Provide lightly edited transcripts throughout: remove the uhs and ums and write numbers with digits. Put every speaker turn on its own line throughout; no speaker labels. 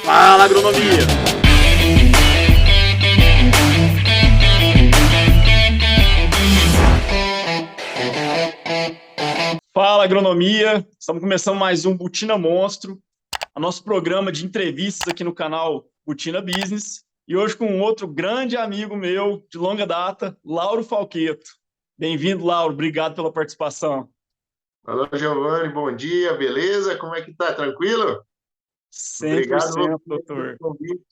Fala, agronomia! Fala, agronomia! Estamos começando mais um Botina Monstro, o nosso programa de entrevistas aqui no canal Botina Business. E hoje com um outro grande amigo meu de longa data, Lauro Falqueto. Bem-vindo, Lauro. Obrigado pela participação.
Alô, Giovanni, bom dia, beleza? Como é que tá? Tranquilo? Obrigado
100%,
pelo
doutor.
convite.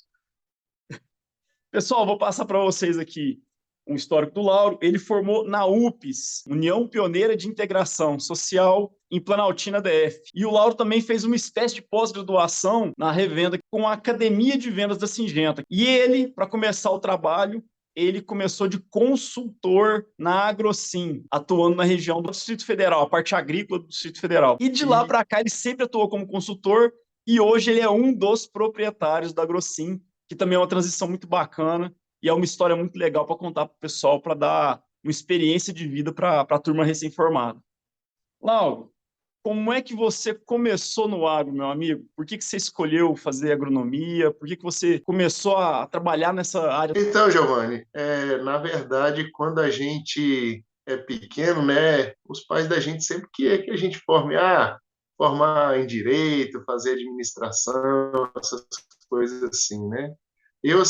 Pessoal, vou passar para vocês aqui um histórico do Lauro. Ele formou na UPS, União Pioneira de Integração Social, em Planaltina DF. E o Lauro também fez uma espécie de pós-graduação na revenda com a Academia de Vendas da Singenta. E ele, para começar o trabalho, ele começou de consultor na Agrocim, atuando na região do Distrito Federal, a parte agrícola do Distrito Federal. E de lá para cá ele sempre atuou como consultor e hoje ele é um dos proprietários da Agrocim, que também é uma transição muito bacana e é uma história muito legal para contar para o pessoal, para dar uma experiência de vida para a turma recém-formada. Lauro, como é que você começou no agro, meu amigo? Por que você escolheu fazer agronomia? Por que você começou a trabalhar nessa área?
Então, Giovanni, na verdade, quando a gente é pequeno, né, os pais da gente sempre querem que a gente formar em direito, fazer administração, essas coisas assim, né? Eu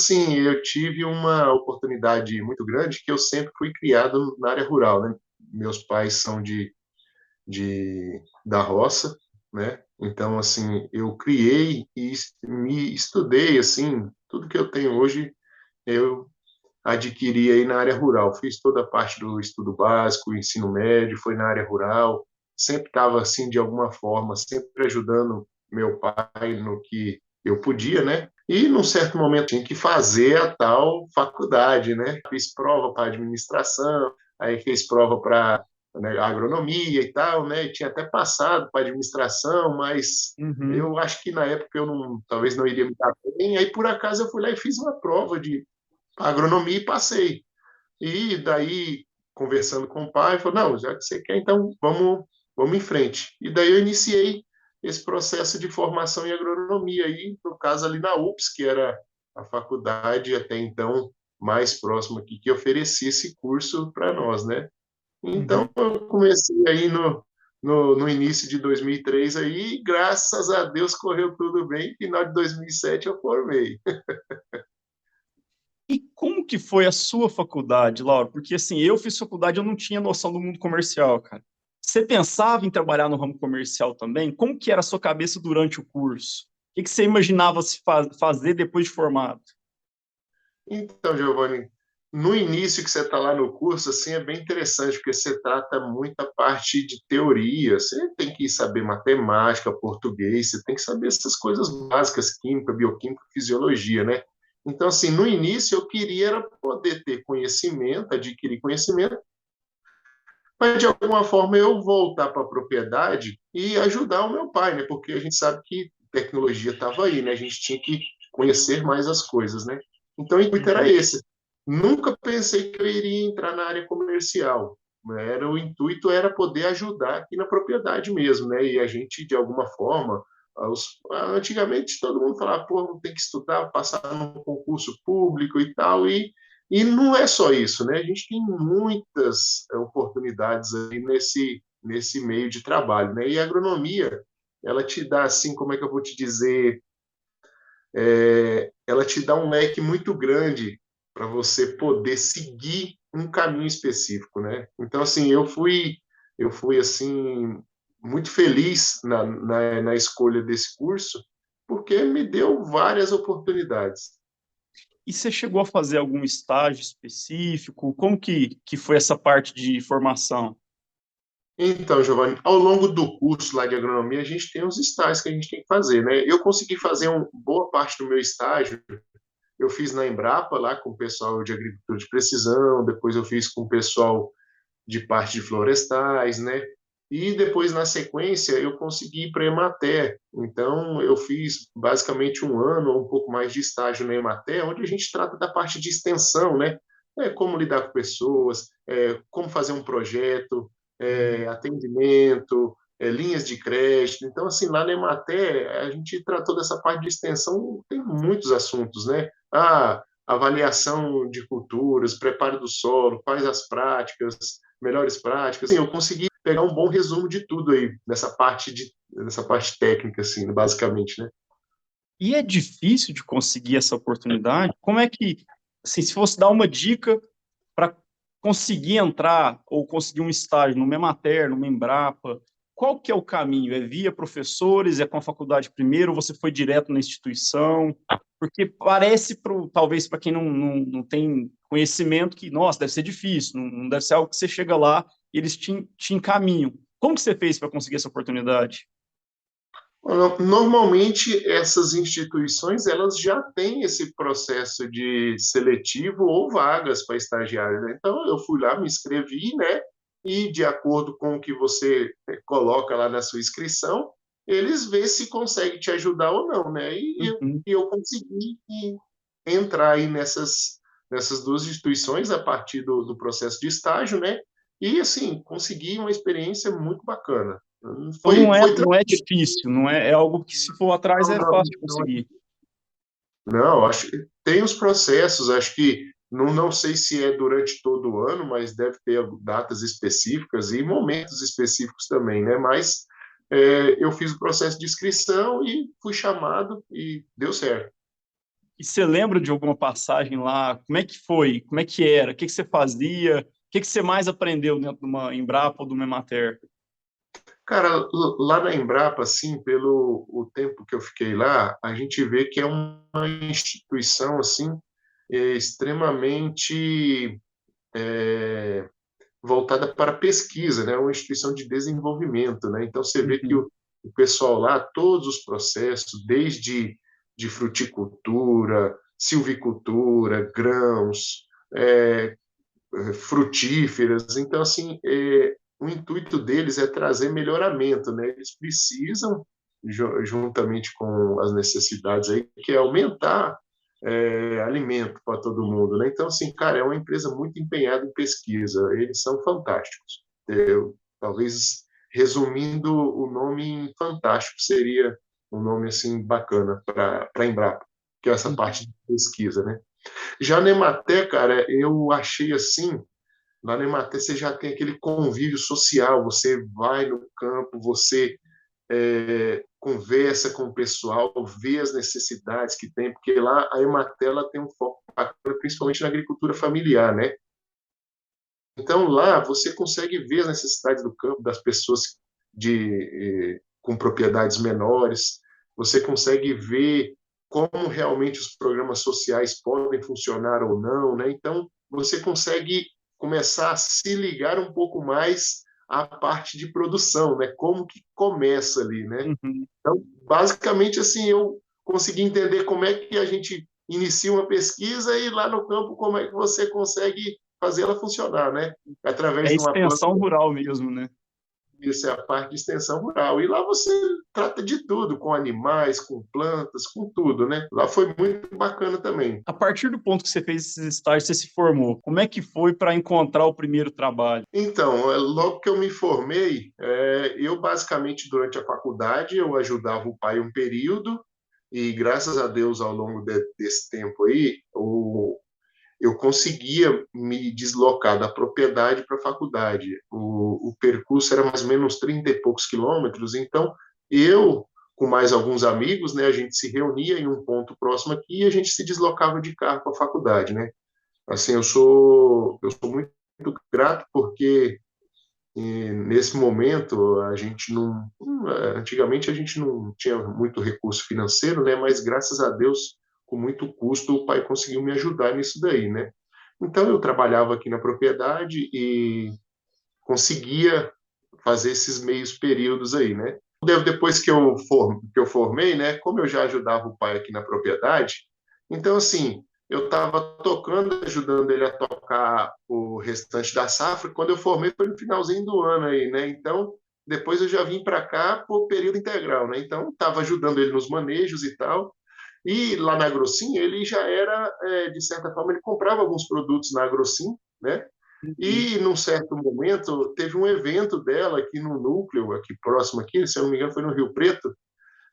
tive uma oportunidade muito grande que eu sempre fui criado na área rural, né? Meus pais são da roça, né? Então, assim, eu criei e me estudei, assim, tudo que eu tenho hoje, eu adquiri aí na área rural. Fiz toda a parte do estudo básico, ensino médio, foi na área rural. Sempre estava, assim, de alguma forma, sempre ajudando meu pai no que eu podia, né? E, num certo momento, tinha que fazer a tal faculdade, né? Fiz prova para administração, aí fiz prova para, né, agronomia e tal, né? E tinha até passado para administração, mas
Uhum.
eu acho que na época eu não, talvez não iria me dar bem. Aí, por acaso, eu fui lá e fiz uma prova de agronomia e passei. E daí, conversando com o pai, falou, não, já que você quer, então vamos em frente. E daí eu iniciei esse processo de formação em agronomia, aí, no caso ali na UPS, que era a faculdade até então mais próxima aqui, que oferecia esse curso para nós, né? Então,
Uhum.
eu comecei aí no início de 2003 aí, e graças a Deus correu tudo bem, final de 2007 eu formei.
E como que foi a sua faculdade, Lauro? Porque assim, eu fiz faculdade, eu não tinha noção do mundo comercial, cara. Você pensava em trabalhar no ramo comercial também? Como que era a sua cabeça durante o curso? O que você imaginava se fazer depois de formado?
Então, Giovanni, no início que você está lá no curso, assim, é bem interessante, porque você trata muita parte de teoria, você tem que saber matemática, português, você tem que saber essas coisas básicas, química, bioquímica, fisiologia, né? Então, assim, no início eu queria era poder ter conhecimento, adquirir conhecimento, mas de alguma forma eu voltar para a propriedade e ajudar o meu pai, né? Porque a gente sabe que tecnologia estava aí, né? A gente tinha que conhecer mais as coisas, né? Então o intuito era
Uhum.
esse. Nunca pensei que eu iria entrar na área comercial. O intuito era poder ajudar aqui na propriedade mesmo, né? E a gente, de alguma forma, antigamente todo mundo falava, pô, tem que estudar, passar num concurso público e tal, e não é só isso, né? A gente tem muitas oportunidades aí nesse meio de trabalho, né? E a agronomia, ela te dá, assim, como é que eu vou te dizer, ela te dá um leque muito grande para você poder seguir um caminho específico, né? Então, assim, eu fui assim, muito feliz na escolha desse curso, porque me deu várias oportunidades.
E você chegou a fazer algum estágio específico? Como que foi essa parte de formação?
Então, Giovanni, ao longo do curso lá de agronomia, a gente tem os estágios que a gente tem que fazer, né? Eu consegui fazer uma boa parte do meu estágio, eu fiz na Embrapa, lá com o pessoal de agricultura de precisão, depois eu fiz com o pessoal de parte de florestais, né? E depois, na sequência, eu consegui ir para a Emater. Então, eu fiz basicamente um ano ou um pouco mais de estágio na Emater, onde a gente trata da parte de extensão, né? Como lidar com pessoas, como fazer um projeto, atendimento, linhas de crédito. Então, assim, lá na Emater, a gente tratou dessa parte de extensão, tem muitos assuntos, né? Avaliação de culturas, preparo do solo, quais as práticas, melhores práticas. Assim, eu consegui pegar um bom resumo de tudo aí, nessa parte técnica, assim, basicamente, né?
E é difícil de conseguir essa oportunidade? Como é que, assim, se fosse dar uma dica para conseguir entrar ou conseguir um estágio no Emater, no Embrapa, qual que é o caminho? É via professores, é com a faculdade primeiro, ou você foi direto na instituição? Porque parece, talvez para quem não tem conhecimento, que, nossa, deve ser difícil, não deve ser algo que você chega lá e eles te encaminham. Como que você fez para conseguir essa oportunidade?
Normalmente, essas instituições elas já têm esse processo de seletivo ou vagas para estagiário, né? Então, eu fui lá, me inscrevi, né? E, de acordo com o que você coloca lá na sua inscrição, eles vê se consegue te ajudar ou não, né?
Uhum.
E eu consegui entrar aí nessas duas instituições a partir do processo de estágio, né? E, assim, consegui uma experiência muito bacana.
Então
Foi
não é difícil, não é, é algo que se for atrás é
não,
fácil de
não,
conseguir.
não, acho que tem os processos, acho que não sei se é durante todo o ano, mas deve ter datas específicas e momentos específicos também, né? Mas eu fiz o processo de inscrição e fui chamado e deu certo.
E você lembra de alguma passagem lá? Como é que foi? Como é que era? O que que você fazia? O que que você mais aprendeu dentro de uma Embrapa ou de uma Emater?
Cara, lá na Embrapa, assim, pelo o tempo que eu fiquei lá, a gente vê que é uma instituição, assim, extremamente voltada para pesquisa, né? Uma instituição de desenvolvimento, né? Então você vê que
Uhum.
o pessoal lá, todos os processos, desde de fruticultura, silvicultura, grãos, frutíferas. Então, assim, o intuito deles é trazer melhoramento, né? Eles precisam, juntamente com as necessidades aí, que é aumentar alimento para todo mundo, né? Então, assim, cara, é uma empresa muito empenhada em pesquisa. Eles são fantásticos. Talvez resumindo o nome em fantástico seria um nome assim bacana para a Embrapa, que é essa parte
Uhum.
de pesquisa, né? Já na Emater, cara, eu achei assim, lá na Emater você já tem aquele convívio social, você vai no campo, você conversa com o pessoal, vê as necessidades que tem, porque lá a Emater ela tem um foco bacana, principalmente na agricultura familiar, né? Então lá você consegue ver as necessidades do campo, das pessoas com propriedades menores, você consegue ver como realmente os programas sociais podem funcionar ou não, né? Então você consegue começar a se ligar um pouco mais à parte de produção, né? Como que começa ali, né?
Uhum.
Então, basicamente, assim, eu consegui entender como é que a gente inicia uma pesquisa e lá no campo como é que você consegue fazer ela funcionar, né?
É
Através de uma planta,
extensão rural mesmo, né?
isso é a parte de extensão rural. E lá você trata de tudo, com animais, com plantas, com tudo, né? Lá foi muito bacana também.
A partir do ponto que você fez esses estágios, você se formou. Como é que foi para encontrar o primeiro trabalho?
Então, logo que eu me formei, eu basicamente durante a faculdade eu ajudava o pai um período e graças a Deus ao longo desse tempo aí, eu conseguia me deslocar da propriedade para a faculdade. O percurso era mais ou menos 30 e poucos quilômetros, então eu, com mais alguns amigos, né, a gente se reunia em um ponto próximo aqui e a gente se deslocava de carro para a faculdade, né? Assim, eu sou muito grato porque nesse momento a gente não, antigamente a gente não tinha muito recurso financeiro, né? Mas graças a Deus, com muito custo, o pai conseguiu me ajudar nisso daí, né? Então eu trabalhava aqui na propriedade e conseguia fazer esses meios períodos aí, né? Depois que eu formei, né? Como eu já ajudava o pai aqui na propriedade, então assim eu estava tocando, ajudando ele a tocar o restante da safra. Quando eu formei foi no finalzinho do ano aí, né? Então depois eu já vim para cá por período integral, né? Então estava ajudando ele nos manejos e tal. E lá na Grossim, ele já era, de certa forma, ele comprava alguns produtos na Grossim, né?
Uhum.
E, num certo momento, teve um evento dela aqui no núcleo, aqui próximo aqui, se eu não me engano, foi no Rio Preto,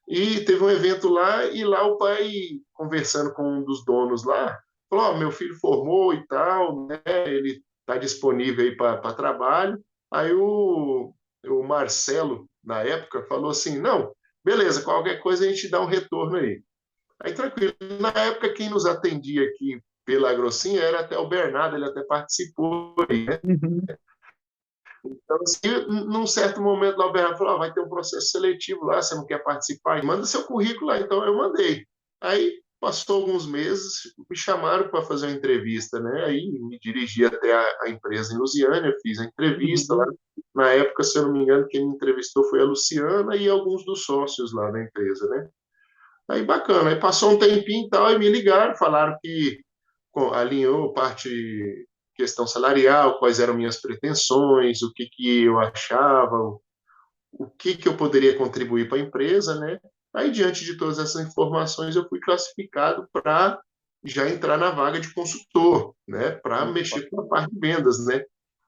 e teve um evento lá, e lá o pai, conversando com um dos donos lá, falou: "Ó, meu filho formou e tal, né? Ele está disponível aí para trabalho." Aí o Marcelo, na época, falou assim: "Não, beleza, qualquer coisa a gente dá um retorno aí." Aí, tranquilo. Na época, quem nos atendia aqui pela Grossinha era até o Bernardo, ele até participou aí, né?
Uhum.
Então, assim, num certo momento lá, o Bernardo falou: vai ter um processo seletivo lá, você não quer participar? Manda seu currículo lá. Então, eu mandei. Aí, passou alguns meses, me chamaram para fazer uma entrevista, né? Aí, me dirigi até a empresa em Lusiânia, fiz a entrevista lá.
Uhum.
Na época, se eu não me engano, quem me entrevistou foi a Luciana e alguns dos sócios lá da empresa, né? Aí, bacana. Aí, passou um tempinho e tal, e me ligaram, falaram que alinhou parte questão salarial, quais eram minhas pretensões, o que que eu achava, o que que eu poderia contribuir para a empresa, né? Aí, diante de todas essas informações, eu fui classificado para já entrar na vaga de consultor, né? Para
Opa.
mexer com a parte de vendas, né?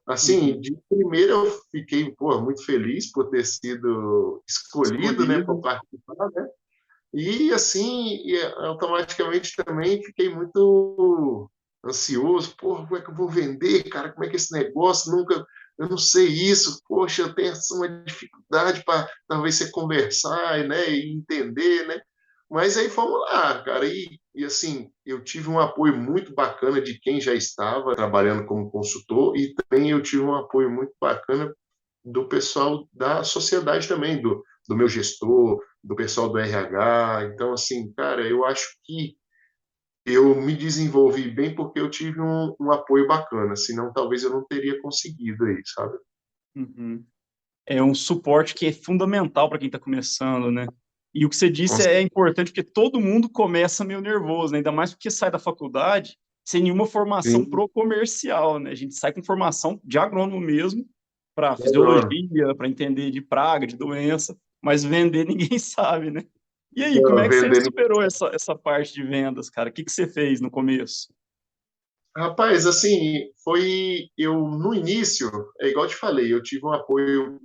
Assim,
Uhum.
de primeira eu fiquei, pô, muito feliz por ter sido escolhido, né, para
Escolhido.
participar, né? E assim, automaticamente também fiquei muito ansioso. Porra, como é que eu vou vender, cara? Como é que é esse negócio? Nunca, eu não sei isso. Poxa, eu tenho uma dificuldade para talvez você conversar, né, e entender, né? Mas aí fomos lá, cara. E assim, eu tive um apoio muito bacana de quem já estava trabalhando como consultor e também eu tive um apoio muito bacana do pessoal da sociedade também, do meu gestor, do pessoal do RH. Então, assim, cara, eu acho que eu me desenvolvi bem porque eu tive um apoio bacana, senão talvez eu não teria conseguido aí, sabe?
Uhum. É um suporte que é fundamental para quem está começando, né? E o que você
Com
disse é importante porque todo mundo começa meio nervoso, né? Ainda mais porque sai da faculdade sem nenhuma formação
certeza,
pro comercial, né? A gente sai com formação de agrônomo mesmo, para
Bruno.
fisiologia, para entender de praga, de doença, mas vender ninguém sabe, né? E aí, como
Não,
é que você
vendendo.
superou essa parte de vendas, cara? O que que você fez no começo?
Rapaz, assim, foi eu no início, é igual eu te falei, eu tive um apoio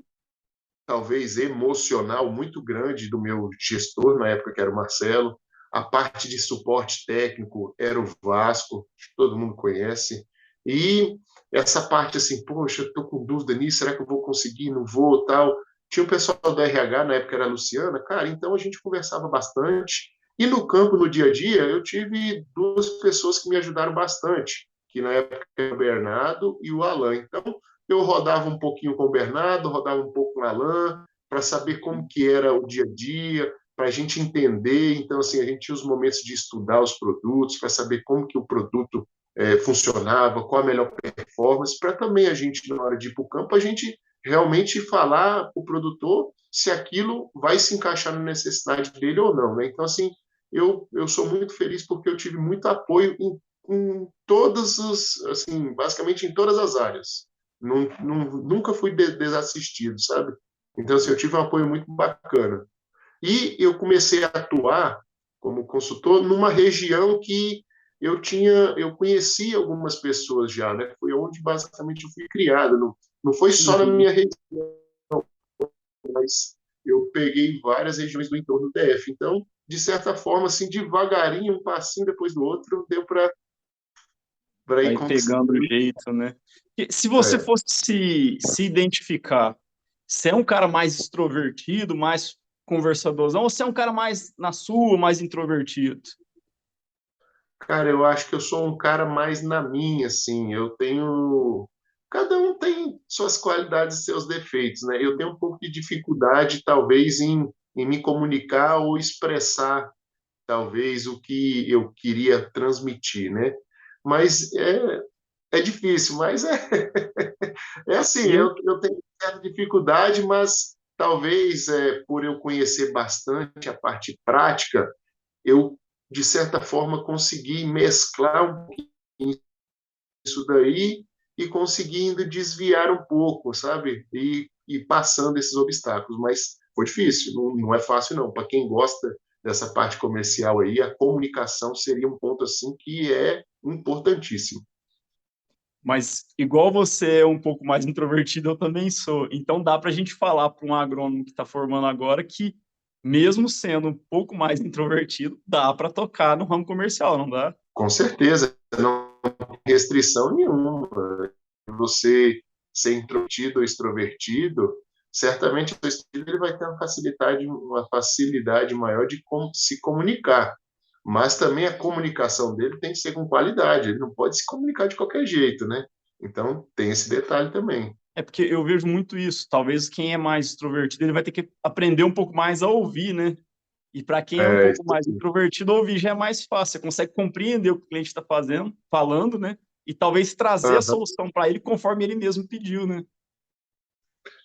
talvez emocional muito grande do meu gestor na época, que era o Marcelo. A parte de suporte técnico era o Vasco, que todo mundo conhece. E essa parte assim, poxa, eu estou com dúvida nisso, será que eu vou conseguir? Não vou, tal. Tinha o pessoal do RH, na época era a Luciana, cara, então a gente conversava bastante. E no campo, no dia a dia, eu tive duas pessoas que me ajudaram bastante, que na época era o Bernardo e o Alan. Então, eu rodava um pouquinho com o Bernardo, rodava um pouco com o Alan, para saber como que era o dia a dia, para a gente entender. Então, assim, a gente tinha os momentos de estudar os produtos, para saber como que o produto funcionava, qual a melhor performance, para também a gente, na hora de ir para o campo, a gente realmente falar para o produtor se aquilo vai se encaixar na necessidade dele ou não, né? Então, assim, eu sou muito feliz porque eu tive muito apoio em todas as, assim, basicamente em todas as áreas. Nunca fui desassistido, sabe? Então, assim, eu tive um apoio muito bacana. E eu comecei a atuar como consultor numa região que eu conhecia algumas pessoas já, né? Foi onde basicamente eu fui criado. Não foi só na
Uhum.
minha região, mas eu peguei várias regiões do entorno do DF. Então, de certa forma, assim, devagarinho, um passinho depois do outro, deu para ir
Aí pegando o
conquistando.
jeito, né? E se você
É.
fosse se identificar, você é um cara mais extrovertido, mais conversadorzão, ou você é um cara mais na sua, mais introvertido?
Cara, eu acho que eu sou um cara mais na minha, assim. Eu tenho. Cada um tem suas qualidades e seus defeitos, né? Eu tenho um pouco de dificuldade, talvez, em me comunicar ou expressar, talvez, o que eu queria transmitir, né? Mas é difícil, mas é assim,
E
eu tenho certa dificuldade, mas talvez por eu conhecer bastante a parte prática, eu, de certa forma, consegui mesclar um pouquinho isso daí e conseguindo desviar um pouco, sabe? E passando esses obstáculos. Mas foi difícil, não é fácil, não. Para quem gosta dessa parte comercial aí, a comunicação seria um ponto assim que é importantíssimo.
Mas igual você é um pouco mais introvertido, eu também sou. Então dá para a gente falar para um agrônomo que está formando agora que, mesmo sendo um pouco mais introvertido, dá para tocar no ramo comercial, não dá?
Com certeza, não tem restrição nenhuma. Você ser introvertido ou extrovertido, certamente o extrovertido ele vai ter uma facilidade maior de se comunicar. Mas também a comunicação dele tem que ser com qualidade, ele não pode se comunicar de qualquer jeito, né? Então, tem esse detalhe também.
É porque eu vejo muito isso. Talvez quem é mais extrovertido, ele vai ter que aprender um pouco mais a ouvir, né? E para quem é um
É,
pouco mais introvertido, ouvir já é mais fácil. Você consegue compreender o que o cliente está fazendo, falando, né? E talvez trazer a
aham.
solução para ele conforme ele mesmo pediu, né?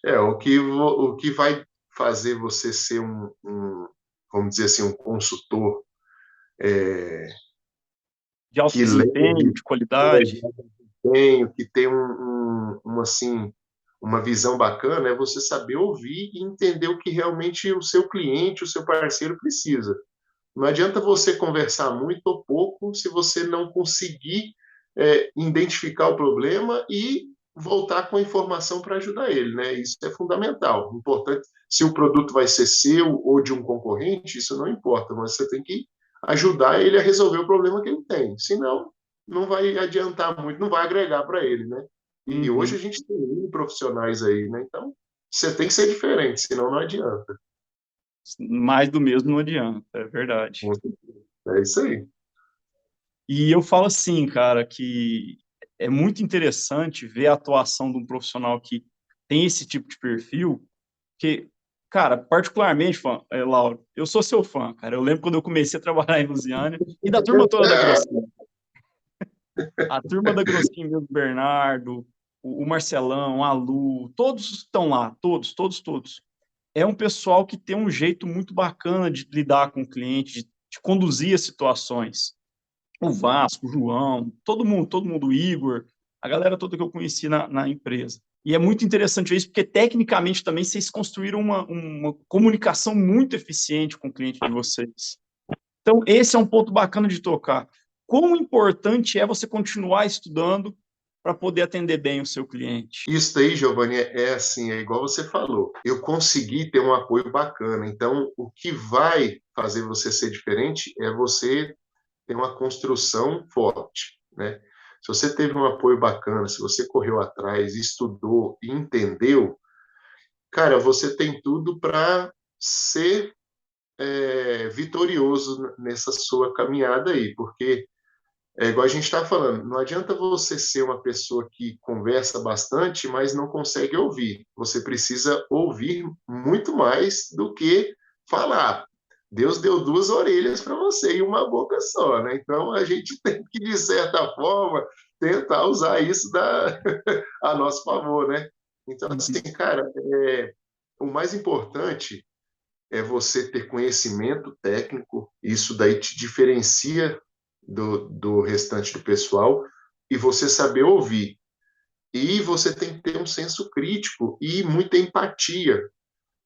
O que vai fazer você ser vamos dizer assim, um consultor é,
De alto
que
desempenho,
leve
de qualidade.
desempenho, que tem assim, uma visão bacana, é você saber ouvir e entender o que realmente o seu cliente, o seu parceiro precisa. Não adianta você conversar muito ou pouco se você não conseguir identificar o problema e voltar com a informação para ajudar ele, né? Isso é fundamental. Importante, se o produto vai ser seu ou de um concorrente, isso não importa, mas você tem que ajudar ele a resolver o problema que ele tem. Senão, não vai adiantar muito, não vai agregar para ele, né? E hoje
Uhum.
a gente tem profissionais aí, né? Então, você tem que ser diferente, senão não adianta.
Mais do mesmo não adianta, é verdade.
É isso aí.
E eu falo assim, cara, que é muito interessante ver a atuação de um profissional que tem esse tipo de perfil, que, cara, particularmente, Lauro, eu sou seu fã, cara. Eu lembro quando eu comecei a trabalhar em Lusiânia e da turma toda da Grossinho. A turma da Grossinho, mesmo, Bernardo, o Marcelão, a Lu, todos estão lá, todos, todos, todos. É um pessoal que tem um jeito muito bacana de lidar com o cliente, de conduzir as situações. O Vasco, o João, todo mundo, o Igor, a galera toda que eu conheci na empresa. E é muito interessante isso, porque tecnicamente também vocês construíram uma comunicação muito eficiente com o cliente de vocês. Então, esse é um ponto bacana de tocar. Quão importante é você continuar estudando para poder atender bem o seu cliente?
Isso aí, Giovanni, é assim, é igual você falou. Eu consegui ter um apoio bacana. Então, o que vai fazer você ser diferente é você ter uma construção forte, né? Se você teve um apoio bacana, se você correu atrás, estudou e entendeu, cara, você tem tudo para ser vitorioso nessa sua caminhada aí, porque é igual a gente está falando, não adianta você ser uma pessoa que conversa bastante, mas não consegue ouvir. Você precisa ouvir muito mais do que falar. Deus deu duas orelhas para você e uma boca só, né? Então a gente tem que, de certa forma, tentar usar isso a nosso favor, né? Então, assim,
Uhum.
cara, o mais importante é você ter conhecimento técnico, isso daí te diferencia do restante do pessoal, e você saber ouvir. E você tem que ter um senso crítico e muita empatia.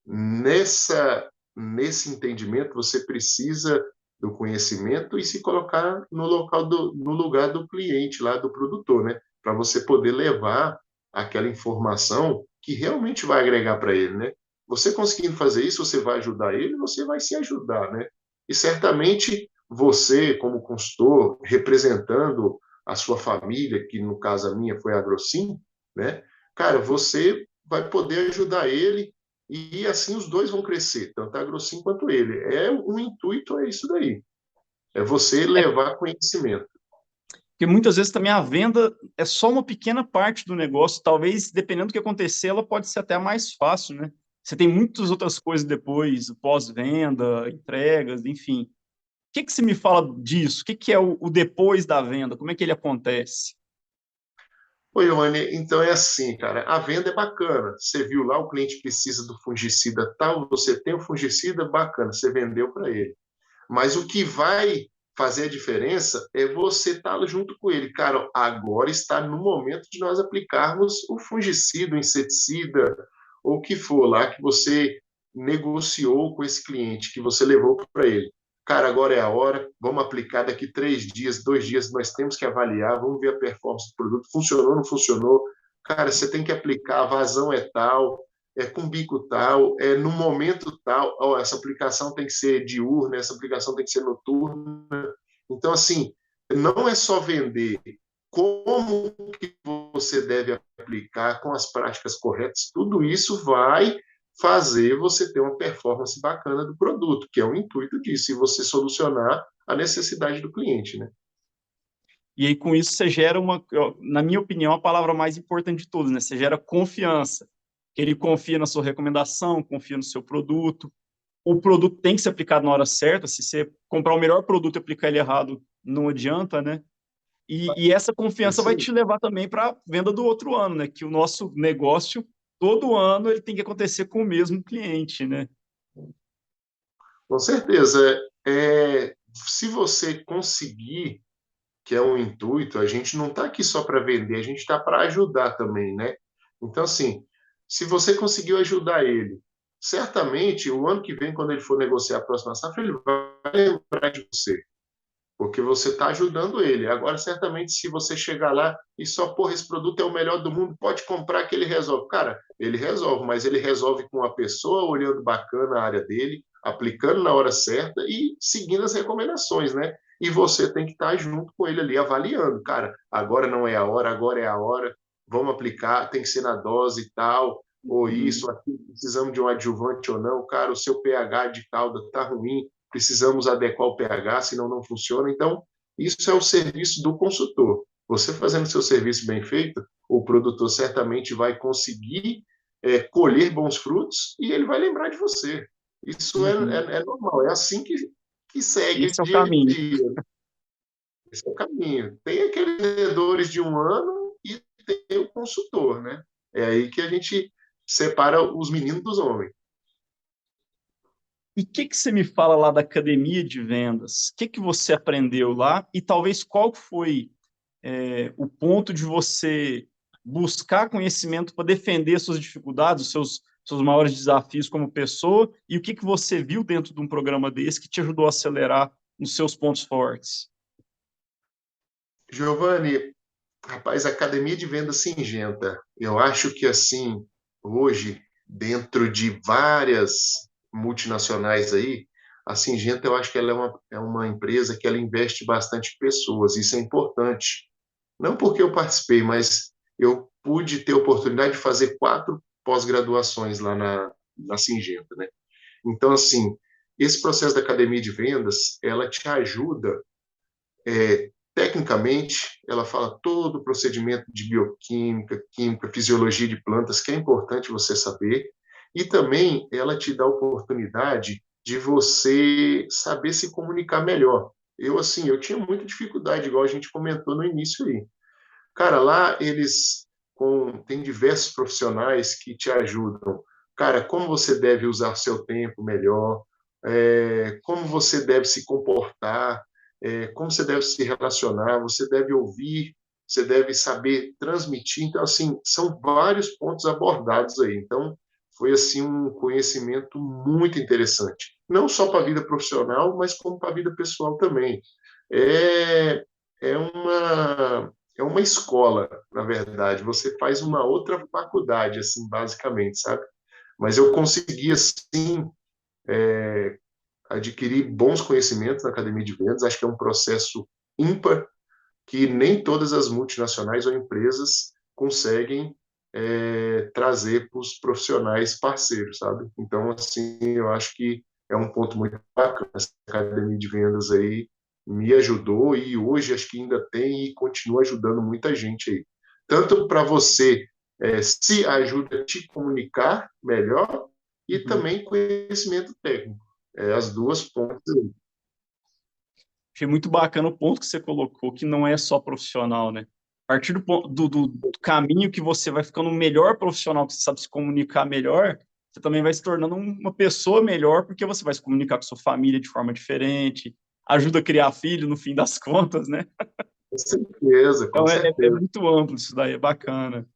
Nesse entendimento, você precisa do conhecimento e se colocar no lugar do cliente, lá do produtor, né? Para você poder levar aquela informação que realmente vai agregar para ele, né? Você conseguindo fazer isso, você vai ajudar ele, você vai se ajudar, né? E certamente você, como consultor, representando a sua família, que no caso a minha foi a Grossim, né? Cara, você vai poder ajudar ele e assim os dois vão crescer, tanto a Grossim quanto ele. O intuito é isso daí, é você
É
levar conhecimento.
porque muitas vezes também a venda é só uma pequena parte do negócio. Talvez, dependendo do que acontecer, ela pode ser até mais fácil, né? Você tem muitas outras coisas depois, pós-venda, entregas, enfim. O que você me fala disso? O que é o depois da venda? Como é que ele acontece?
Oi, Giovanni, então é assim, cara, a venda é bacana. Você viu lá, o cliente precisa do fungicida tal, você tem o fungicida, bacana, você vendeu para ele. Mas o que vai fazer a diferença é você estar junto com ele. Cara, agora está no momento de nós aplicarmos o fungicida, o inseticida, ou o que for lá que você negociou com esse cliente, que você levou para ele. cara, agora é a hora, vamos aplicar daqui 3 dias, 2 dias, nós temos que avaliar, vamos ver a performance do produto, funcionou, não funcionou. Cara, você tem que aplicar, a vazão é tal, é com bico tal, é no momento tal, ó, essa aplicação tem que ser diurna, essa aplicação tem que ser noturna. Então, assim, não é só vender, como que você deve aplicar com as práticas corretas, tudo isso vai fazer você ter uma performance bacana do produto, que é o intuito disso, e você solucionar a necessidade do cliente, né?
E aí, com isso, você gera na minha opinião, a palavra mais importante de todas, né? Você gera confiança. Ele confia na sua recomendação, confia no seu produto. O produto tem que ser aplicado na hora certa. Se você comprar o melhor produto e aplicar ele errado, não adianta, né? E essa confiança
Isso
vai
aí.
te levar também para a venda do outro ano, né? Que o nosso negócio, todo ano, ele tem que acontecer com o mesmo cliente, né?
Com certeza. Se você conseguir, que é um intuito, a gente não está aqui só para vender, a gente está para ajudar também, né? Então, assim, se você conseguiu ajudar ele, certamente o ano que vem, quando ele for negociar a próxima safra, ele vai lembrar de você, porque você está ajudando ele. Agora, certamente, se você chegar lá e só, porra, esse produto é o melhor do mundo, pode comprar que ele resolve. Cara, ele resolve, mas ele resolve com a pessoa olhando bacana a área dele, aplicando na hora certa e seguindo as recomendações, né? E você tem que estar junto com ele ali, avaliando. Cara, agora não é a hora, agora é a hora, vamos aplicar, tem que ser na dose e tal, ou isso, aqui, precisamos de um adjuvante ou não. Cara, o seu pH de calda está ruim, precisamos adequar o pH, senão não funciona. Então, isso é o serviço do consultor. Você fazendo seu serviço bem feito, o produtor certamente vai conseguir colher bons frutos e ele vai lembrar de você. Isso
Uhum.
é normal, é assim que segue o
Esse é o
dia a
caminho.
dia. Esse é o caminho. Tem aqueles vendedores de um ano e tem o consultor, né? É aí que a gente separa os meninos dos homens.
E o que você me fala lá da academia de vendas? O que você aprendeu lá? E talvez qual foi o ponto de você buscar conhecimento para defender suas dificuldades, seus maiores desafios como pessoa? E o que você viu dentro de um programa desse que te ajudou a acelerar nos seus pontos fortes?
Giovanni, rapaz, academia de venda Singenta. Eu acho que, assim, hoje, dentro de várias multinacionais aí, a Singenta, eu acho que ela é uma empresa que ela investe bastante em pessoas. Isso é importante. Não porque eu participei, mas eu pude ter a oportunidade de fazer 4 pós-graduações lá na Singenta, né? Então, assim, esse processo da academia de vendas, ela te ajuda tecnicamente, ela fala todo o procedimento de bioquímica, química, fisiologia de plantas, que é importante você saber, e também ela te dá a oportunidade de você saber se comunicar melhor. Eu, assim, eu tinha muita dificuldade, igual a gente comentou no início aí. Cara, lá eles tem diversos profissionais que te ajudam. Cara, como você deve usar seu tempo melhor, como você deve se comportar, como você deve se relacionar, você deve ouvir, você deve saber transmitir. Então, assim, são vários pontos abordados aí. Então, foi assim um conhecimento muito interessante, não só para a vida profissional, mas como para a vida pessoal também. É, é uma escola, na verdade. Você faz uma outra faculdade, assim, basicamente, sabe? Mas eu consegui, assim, adquirir bons conhecimentos na academia de vendas. Acho que é um processo ímpar que nem todas as multinacionais ou empresas conseguem trazer para os profissionais parceiros, sabe? Então, assim, eu acho que é um ponto muito bacana. Essa academia de vendas aí me ajudou e hoje acho que ainda tem e continua ajudando muita gente aí. Tanto para você se ajuda a te comunicar melhor e
Uhum.
também conhecimento técnico. As duas pontas aí.
Achei muito bacana o ponto que você colocou, que não é só profissional, né? A partir do caminho que você vai ficando um melhor profissional, que você sabe se comunicar melhor, você também vai se tornando uma pessoa melhor, porque você vai se comunicar com sua família de forma diferente, ajuda a criar filho, no fim das contas, né?
Com certeza, com
Então é
certeza.
muito amplo isso daí, é bacana.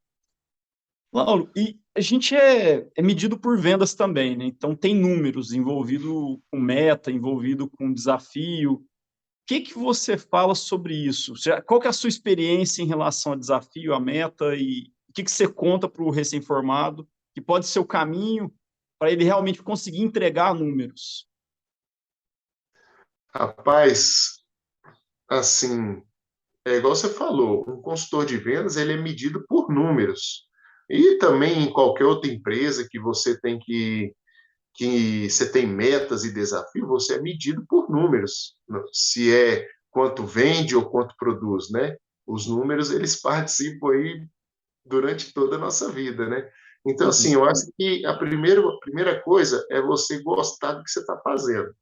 Lauro, e a gente é medido por vendas também, né? Então tem números envolvido com meta, envolvido com desafio. O que que você fala sobre isso? Qual que é a sua experiência em relação a desafio, a meta e o que que você conta para o recém-formado que pode ser o caminho para ele realmente conseguir entregar números?
Rapaz, assim, é igual você falou, um consultor de vendas ele é medido por números. E também em qualquer outra empresa que você tem que você tem metas e desafios, você é medido por números. Se é quanto vende ou quanto produz, né? Os números eles participam aí durante toda a nossa vida, né? Então, assim,
Uhum.
eu acho que a primeira coisa é você gostar do que você está fazendo.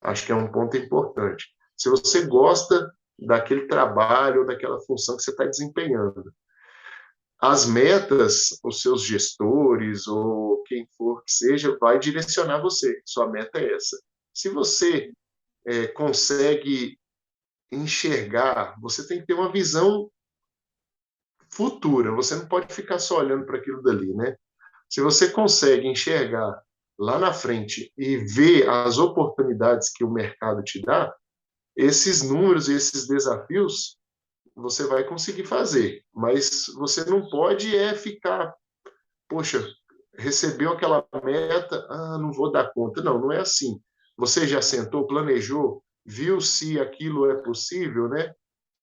Acho que é um ponto importante. Se você gosta daquele trabalho ou daquela função que você está desempenhando, as metas, os seus gestores ou quem for que seja, vai direcionar você. Sua meta é essa. Se você consegue enxergar, você tem que ter uma visão futura. Você não pode ficar só olhando para aquilo dali, né? Se você consegue enxergar lá na frente e ver as oportunidades que o mercado te dá, esses números e esses desafios você vai conseguir fazer, mas você não pode ficar, poxa, recebeu aquela meta, não vou dar conta. Não, não é assim. Você já sentou, planejou, viu se aquilo é possível, né?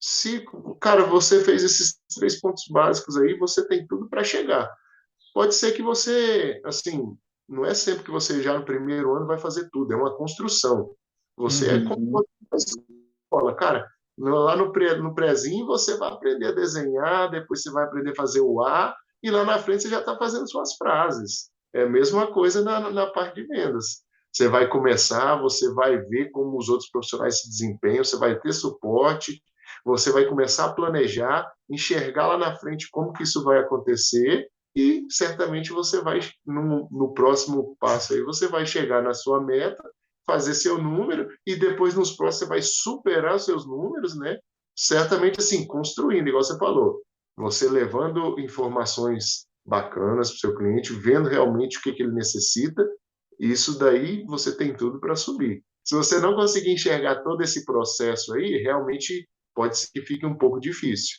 Se, cara, você fez esses 3 pontos básicos aí, você tem tudo para chegar. Pode ser que você, assim, não é sempre que você já no primeiro ano vai fazer tudo, é uma construção. Você é como
Uhum.
uma escola, cara. Lá no prézinho você vai aprender a desenhar, depois você vai aprender a fazer o A, e lá na frente você já está fazendo suas frases. É a mesma coisa na parte de vendas. Você vai começar, você vai ver como os outros profissionais se desempenham, você vai ter suporte, você vai começar a planejar, enxergar lá na frente como que isso vai acontecer, e certamente você vai, no próximo passo aí, você vai chegar na sua meta, fazer seu número, e depois nos próximos você vai superar seus números, né? Certamente assim, construindo, igual você falou, você levando informações bacanas para o seu cliente, vendo realmente o que ele necessita, isso daí você tem tudo para subir. Se você não conseguir enxergar todo esse processo aí, realmente pode ser que fique um pouco difícil.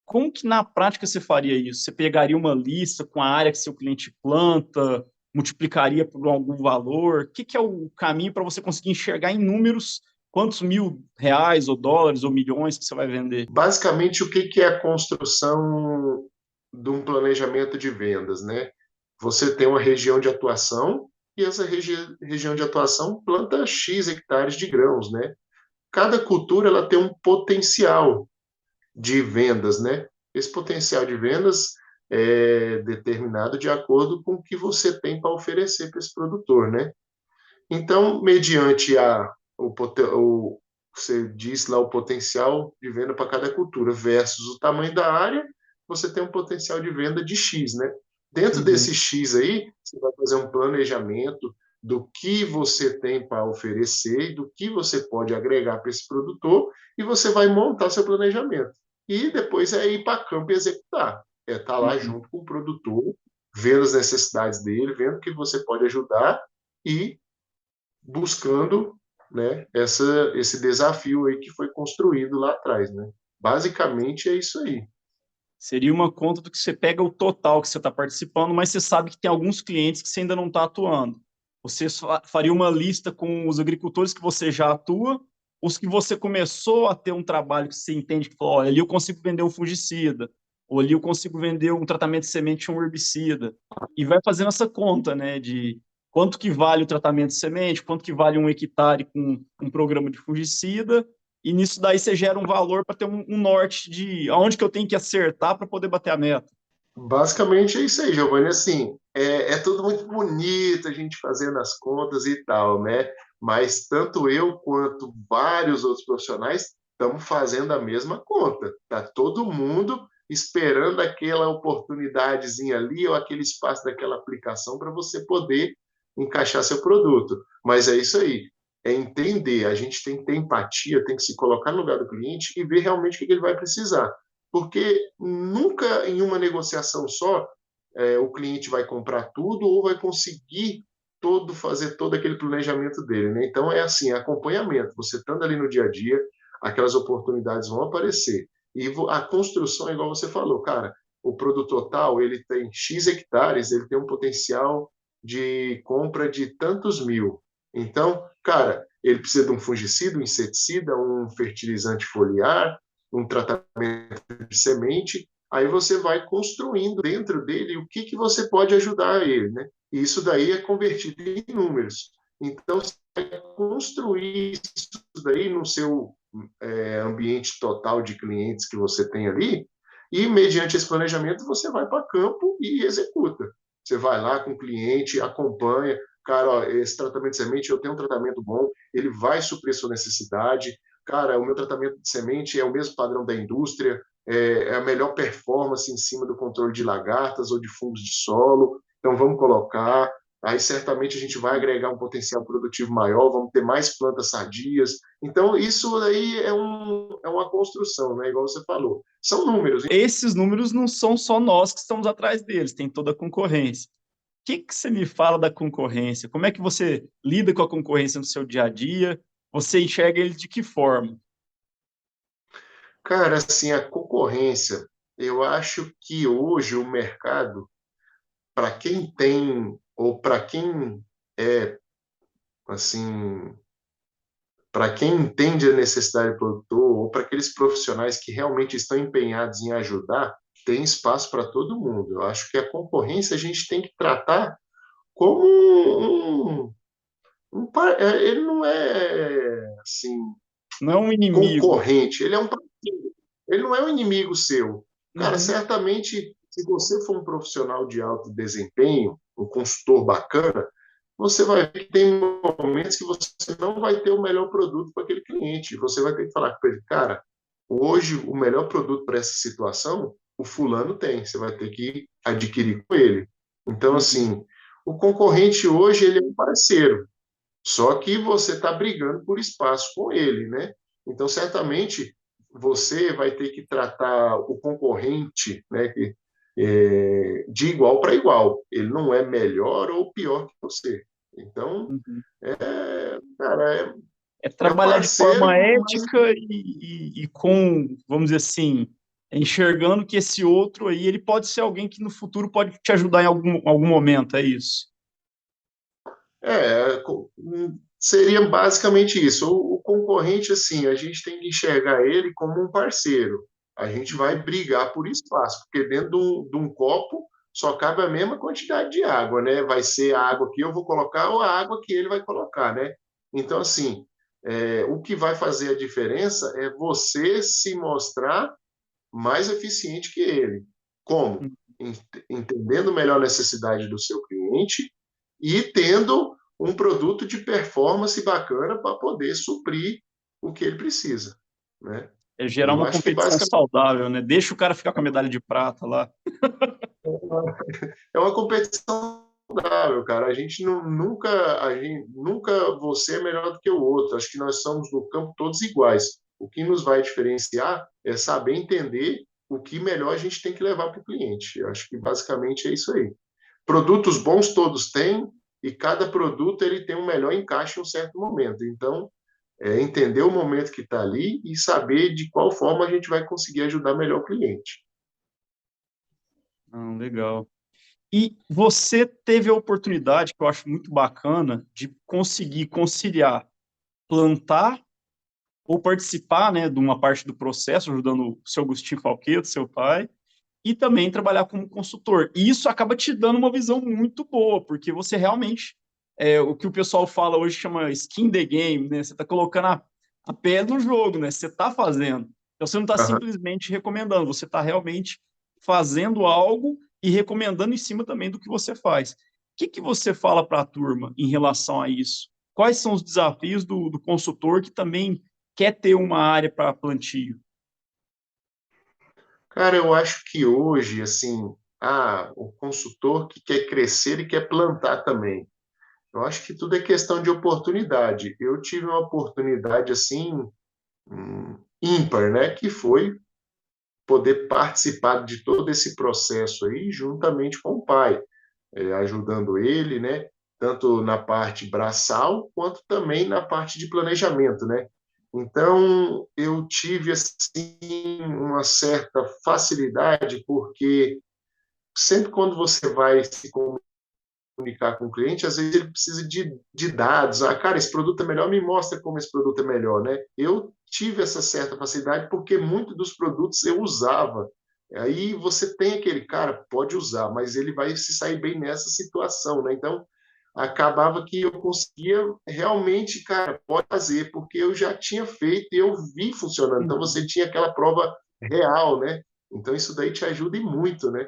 Como que na prática você faria isso? Você pegaria uma lista com a área que seu cliente planta, multiplicaria por algum valor? O que que é o caminho para você conseguir enxergar em números quantos mil reais ou dólares ou milhões que você vai vender?
Basicamente, o que é a construção de um planejamento de vendas, né? Você tem uma região de atuação e essa região de atuação planta X hectares de grãos, né? Cada cultura ela tem um potencial de vendas, né? Esse potencial de vendas é determinado de acordo com o que você tem para oferecer para esse produtor, né? Então, mediante o você diz lá o potencial de venda para cada cultura versus o tamanho da área, você tem um potencial de venda de X, né? Dentro
Uhum.
desse X aí, você vai fazer um planejamento do que você tem para oferecer e do que você pode agregar para esse produtor e você vai montar seu planejamento. E depois é ir para campo e executar. É estar lá
Uhum.
junto com o produtor, vendo as necessidades dele, vendo o que você pode ajudar e buscando, né, esse desafio aí que foi construído lá atrás, né? Basicamente é isso aí.
Seria uma conta do que você pega o total que você está participando, mas você sabe que tem alguns clientes que você ainda não está atuando. Você faria uma lista com os agricultores que você já atua, os que você começou a ter um trabalho que você entende que, olha, ali eu consigo vender um fungicida, ou ali eu consigo vender um tratamento de semente, um herbicida, e vai fazendo essa conta, né, de quanto que vale o tratamento de semente, quanto que vale um hectare com um programa de fungicida, e nisso daí você gera um valor para ter um norte de aonde que eu tenho que acertar para poder bater a meta.
Basicamente é isso aí, Giovanni. Assim, é tudo muito bonito a gente fazendo as contas e tal, né? Mas tanto eu quanto vários outros profissionais estamos fazendo a mesma conta. Tá todo mundo esperando aquela oportunidadezinha ali ou aquele espaço daquela aplicação para você poder encaixar seu produto. Mas é isso aí. É entender, a gente tem que ter empatia, tem que se colocar no lugar do cliente e ver realmente o que ele vai precisar. porque nunca em uma negociação só o cliente vai comprar tudo ou vai conseguir fazer todo aquele planejamento dele, né? Então é assim, é acompanhamento. Você estando ali no dia a dia, aquelas oportunidades vão aparecer. E a construção, igual você falou, cara, o produtor tal, ele tem X hectares, ele tem um potencial de compra de tantos mil. Então, cara, ele precisa de um fungicida, um inseticida, um fertilizante foliar, um tratamento de semente. Aí você vai construindo dentro dele o que você pode ajudar ele, né? E isso daí é convertido em números. Então, você vai construir isso daí no seu ambiente total de clientes que você tem ali, e mediante esse planejamento você vai para campo e executa. Você vai lá com o cliente, acompanha, cara, ó, esse tratamento de semente, eu tenho um tratamento bom, ele vai suprir sua necessidade, cara, o meu tratamento de semente é o mesmo padrão da indústria, é a melhor performance em cima do controle de lagartas ou de fungos de solo, então vamos colocar, aí certamente a gente vai agregar um potencial produtivo maior, vamos ter mais plantas sadias, então isso aí é uma construção, né, igual você falou, são números.
Esses números não são só nós que estamos atrás deles, tem toda a concorrência. O que que você me fala da concorrência? Como é que você lida com a concorrência no seu dia a dia? Você enxerga ele de que forma?
Cara, assim, a concorrência, eu acho que hoje o mercado, para quem tem, ou para quem é, assim, para quem entende a necessidade do produtor, ou para aqueles profissionais que realmente estão empenhados em ajudar, tem espaço para todo mundo. Eu acho que a concorrência a gente tem que tratar como ele não é, assim,
Não é um inimigo.
concorrente, ele é um parceiro, ele não é um inimigo seu. Cara,
Uhum.
certamente, se você for um profissional de alto desempenho, um consultor bacana, você vai ver que tem momentos que você não vai ter o melhor produto para aquele cliente. Você vai ter que falar para ele, cara, hoje o melhor produto para essa situação, o fulano tem, você vai ter que adquirir com ele. Então,
Uhum.
assim, o concorrente hoje ele é um parceiro. Só que você está brigando por espaço com ele, né? Então, certamente, você vai ter que tratar o concorrente, né, de igual para igual. Ele não é melhor ou pior que você. Então,
Uhum.
cara,
É
é um
trabalhar de
parceiro,
forma
mas
ética e com, vamos dizer assim, enxergando que esse outro aí, ele pode ser alguém que no futuro pode te ajudar em algum momento, é isso.
é, seria basicamente isso. O concorrente, assim, a gente tem que enxergar ele como um parceiro. A gente vai brigar por espaço, porque dentro de um copo só cabe a mesma quantidade de água, né? Vai ser a água que eu vou colocar ou a água que ele vai colocar, né? Então, assim, o que vai fazer a diferença é você se mostrar mais eficiente que ele. Como? Entendendo melhor a necessidade do seu cliente e tendo um produto de performance bacana para poder suprir o que ele precisa, né?
É gerar
Eu
uma
acho que
competição
basicamente
saudável, né? Deixa o cara ficar com a medalha de prata lá.
é uma competição saudável, cara. A gente nunca você é melhor do que o outro. Acho que nós somos no campo todos iguais. O que nos vai diferenciar é saber entender o que melhor a gente tem que levar para o cliente. Eu acho que basicamente é isso aí. Produtos bons todos têm e cada produto ele tem um melhor encaixe em um certo momento. Então, entender o momento que está ali e saber de qual forma a gente vai conseguir ajudar melhor o cliente.
Ah, legal. E você teve a oportunidade, que eu acho muito bacana, de conseguir conciliar plantar ou participar, né, de uma parte do processo, ajudando o seu Agostinho Falqueto, seu pai, e também trabalhar como consultor. E isso acaba te dando uma visão muito boa, porque você realmente, o que o pessoal fala hoje chama skin the game, né? Você está colocando a pé no jogo, né? Você está fazendo. Então você não está
Aham.
simplesmente recomendando, você está realmente fazendo algo e recomendando em cima também do que você faz. O que, que você fala para a turma em relação a isso? Quais são os desafios do consultor que também quer ter uma área para plantio?
Cara, eu acho que hoje, assim, o consultor que quer crescer e quer plantar também. Eu acho que tudo é questão de oportunidade. Eu tive uma oportunidade assim, ímpar, né? Que foi poder participar de todo esse processo aí, juntamente com o pai, ajudando ele, né? Tanto na parte braçal, quanto também na parte de planejamento, né? Então, eu tive, assim, uma certa facilidade, porque sempre quando você vai se comunicar com o cliente, às vezes ele precisa de dados. Ah, cara, esse produto é melhor, me mostra como esse produto é melhor, né? Eu tive essa certa facilidade porque muitos dos produtos eu usava. Aí você tem aquele cara, pode usar, mas ele vai se sair bem nessa situação, né? Então, acabava que eu conseguia realmente, cara, pode fazer, porque eu já tinha feito e eu vi funcionando. Então, você tinha aquela prova real, né? Então, isso daí te ajuda e muito, né?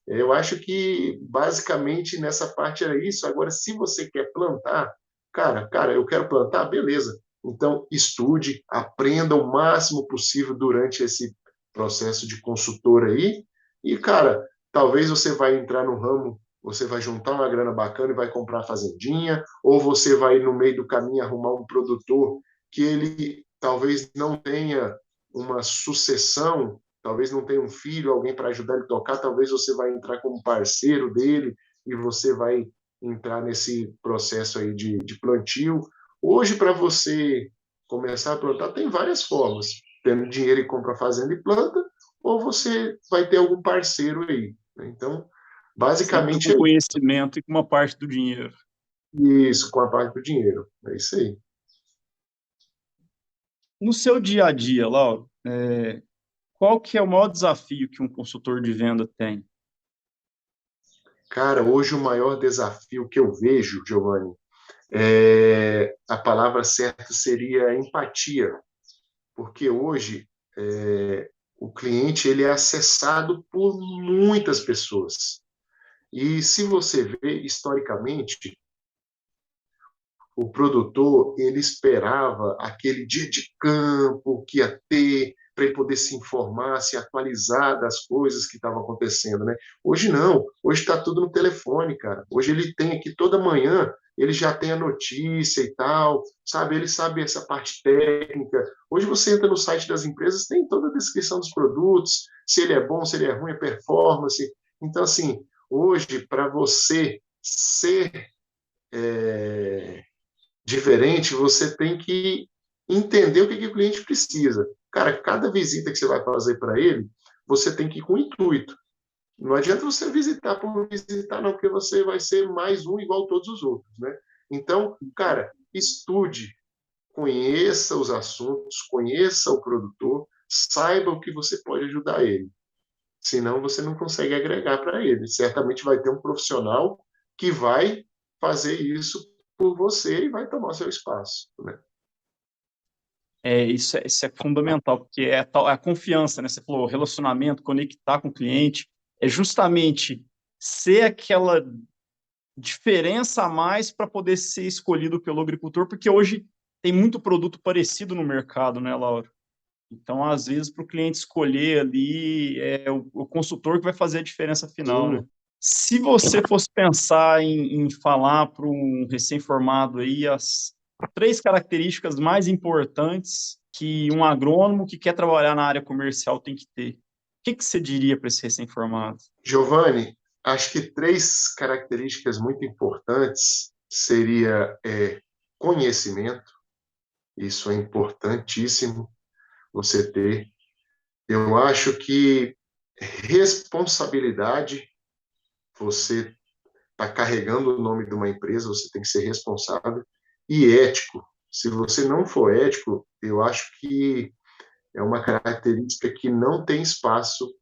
Eu acho que basicamente nessa parte era isso. Agora, se você quer plantar, cara, eu quero plantar, beleza. Então, estude, aprenda o máximo possível durante esse processo de consultor aí. E, cara, talvez você vai entrar no ramo, você vai juntar uma grana bacana e vai comprar a fazendinha, ou você vai no meio do caminho arrumar um produtor que ele talvez não tenha uma sucessão, talvez não tenha um filho, alguém para ajudar ele a tocar, talvez você vai entrar como parceiro dele e você vai entrar nesse processo aí de plantio. Hoje, para você começar a plantar, tem várias formas. Tendo dinheiro e compra a fazenda e planta, ou você vai ter algum parceiro aí, né? Então,
Sempre
basicamente
com
é
conhecimento e com uma parte do dinheiro.
isso, com a parte do dinheiro. É isso aí.
No seu dia a dia, Lauro, qual que é o maior desafio que um consultor de venda tem?
Cara, hoje o maior desafio que eu vejo, Giovanni, a palavra certa seria empatia, porque hoje o cliente ele é acessado por muitas pessoas. E se você vê historicamente, o produtor ele esperava aquele dia de campo que ia ter para ele poder se informar, se atualizar das coisas que estavam acontecendo, né? Hoje não, hoje está tudo no telefone, cara. Hoje ele tem aqui toda manhã, ele já tem a notícia e tal, sabe? Ele sabe essa parte técnica. Hoje você entra no site das empresas, tem toda a descrição dos produtos, se ele é bom, se ele é ruim, a performance. Então, assim, hoje, para você ser diferente, você tem que entender o que o cliente precisa. Cara, cada visita que você vai fazer para ele, você tem que ir com intuito. Não adianta você visitar por visitar, não, porque você vai ser mais um igual a todos os outros, né? Então, cara, estude, conheça os assuntos, conheça o produtor, saiba o que você pode ajudar ele. Senão você não consegue agregar para ele. Certamente vai ter um profissional que vai fazer isso por você e vai tomar seu espaço, né?
Isso é fundamental, porque é a confiança, né? Você falou, relacionamento, conectar com o cliente, é justamente ser aquela diferença a mais para poder ser escolhido pelo agricultor, porque hoje tem muito produto parecido no mercado, né, Laura? Então, às vezes, para o cliente escolher ali, é o consultor que vai fazer a diferença final, né?
Sim,
Se você fosse pensar em falar para um recém-formado aí as três características mais importantes que um agrônomo que quer trabalhar na área comercial tem que ter, o que que você diria para esse recém-formado?
Giovanni, acho que três características muito importantes seria conhecimento, isso é importantíssimo você ter. Eu acho que responsabilidade, você está carregando o nome de uma empresa, você tem que ser responsável, e ético. Se você não for ético, eu acho que é uma característica que não tem espaço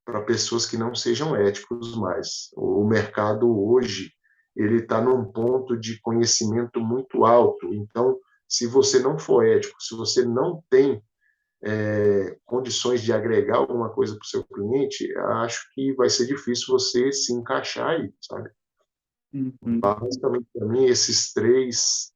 para pessoas que não sejam éticos mais. O mercado hoje ele está num ponto de conhecimento muito alto. Então, se você não for ético, se você não tem condições de agregar alguma coisa para o seu cliente, acho que vai ser difícil você se encaixar aí, sabe?
Uhum.
Basicamente, para mim, essas três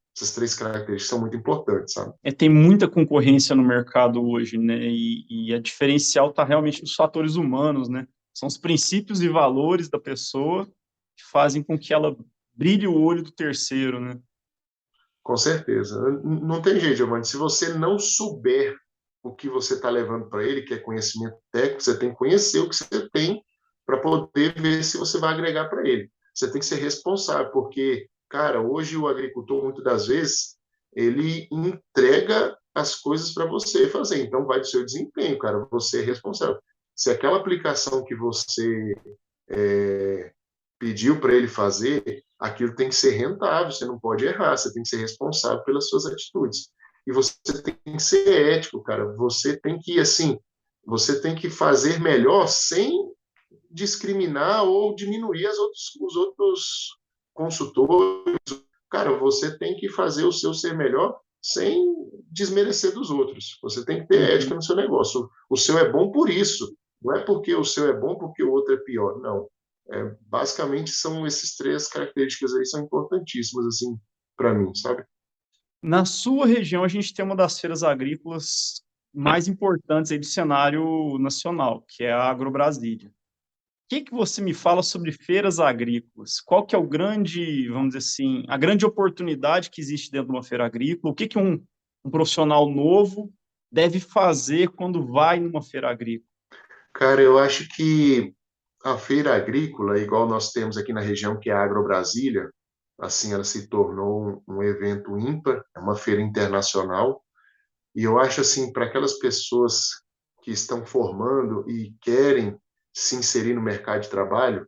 características são muito importantes, sabe?
Tem muita concorrência no mercado hoje, né? E a diferencial está realmente nos fatores humanos, né? São os princípios e valores da pessoa que fazem com que ela brilhe o olho do terceiro, né?
Com certeza. Não tem jeito, Giovanni. Se você não souber o que você está levando para ele, que é conhecimento técnico, você tem que conhecer o que você tem para poder ver se você vai agregar para ele. Você tem que ser responsável, porque, cara, hoje o agricultor, muitas das vezes, ele entrega as coisas para você fazer. Então, vai do seu desempenho, cara. Você é responsável. Se aquela aplicação que você pediu para ele fazer, aquilo tem que ser rentável, você não pode errar, você tem que ser responsável pelas suas atitudes. E você tem que ser ético, cara. Você tem que, assim, você tem que fazer melhor sem discriminar ou diminuir os outros consultores. Cara, você tem que fazer o seu ser melhor sem desmerecer dos outros. Você tem que ter ética
Uhum.
no seu negócio. O seu é bom por isso. Não é porque o seu é bom porque o outro é pior. Não. Basicamente são esses três características aí são importantíssimas assim para mim, sabe?
Na sua região, a gente tem uma das feiras agrícolas mais importantes aí do cenário nacional, que é a AgroBrasília. O que você me fala sobre feiras agrícolas? Qual que é o grande, vamos dizer assim, a grande oportunidade que existe dentro de uma feira agrícola? O que um profissional novo deve fazer quando vai numa feira agrícola?
Cara, eu acho que a feira agrícola, igual nós temos aqui na região, que é a AgroBrasília, assim, ela se tornou um evento ímpar, é uma feira internacional, e eu acho assim, para aquelas pessoas que estão formando e querem se inserir no mercado de trabalho,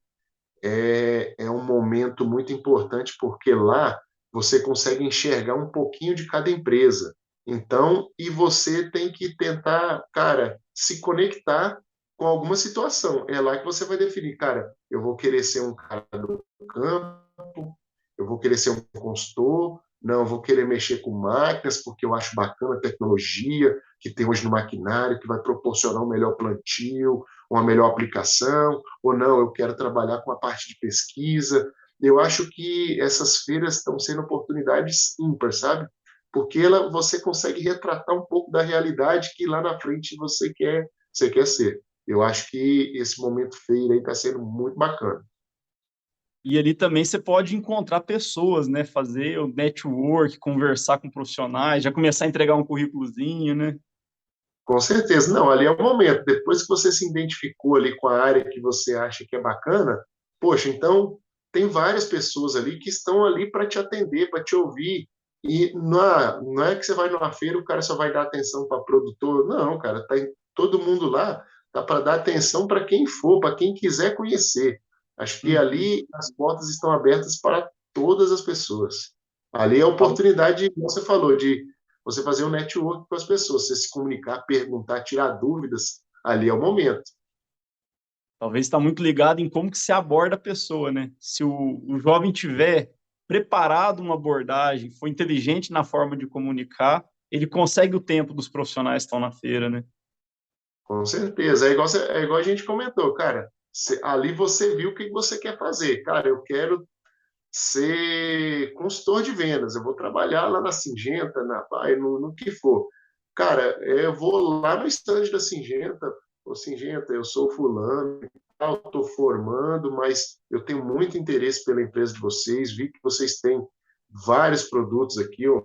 é um momento muito importante, porque lá você consegue enxergar um pouquinho de cada empresa. Então, e você tem que tentar, cara, se conectar com alguma situação. É lá que você vai definir, cara, eu vou querer ser um cara do campo, eu vou querer ser um consultor, não, eu vou querer mexer com máquinas, porque eu acho bacana a tecnologia que tem hoje no maquinário, que vai proporcionar um melhor plantio, uma melhor aplicação, ou não, eu quero trabalhar com a parte de pesquisa. Eu acho que essas feiras estão sendo oportunidades ímpares, sabe? Porque você consegue retratar um pouco da realidade que lá na frente você quer ser. Eu acho que esse momento feira aí está sendo muito bacana.
E ali também você pode encontrar pessoas, né? Fazer o network, conversar com profissionais, já começar a entregar um currículozinho, né?
Com certeza. Não, ali é o momento. Depois que você se identificou ali com a área que você acha que é bacana, poxa, então tem várias pessoas ali que estão ali para te atender, para te ouvir. E não é que você vai numa feira, o cara só vai dar atenção para produtor. Não, cara, tá todo mundo lá, tá para dar atenção para quem for, para quem quiser conhecer. Acho que
Uhum.
ali as portas estão abertas para todas as pessoas. Ali é a oportunidade, como você falou, de você fazer um network com as pessoas, você se comunicar, perguntar, tirar dúvidas, ali é o momento.
Talvez está muito ligado em como que se aborda a pessoa, né? Se o jovem tiver preparado uma abordagem, for inteligente na forma de comunicar, ele consegue o tempo dos profissionais que estão na feira, né?
Com certeza. É igual a gente comentou, cara. Ali você viu o que você quer fazer. Cara, eu quero ser consultor de vendas, eu vou trabalhar lá na Singenta, no que for. Cara, eu vou lá no estande da Singenta, ô Singenta, eu sou fulano, estou formando, mas eu tenho muito interesse pela empresa de vocês, vi que vocês têm vários produtos aqui, ou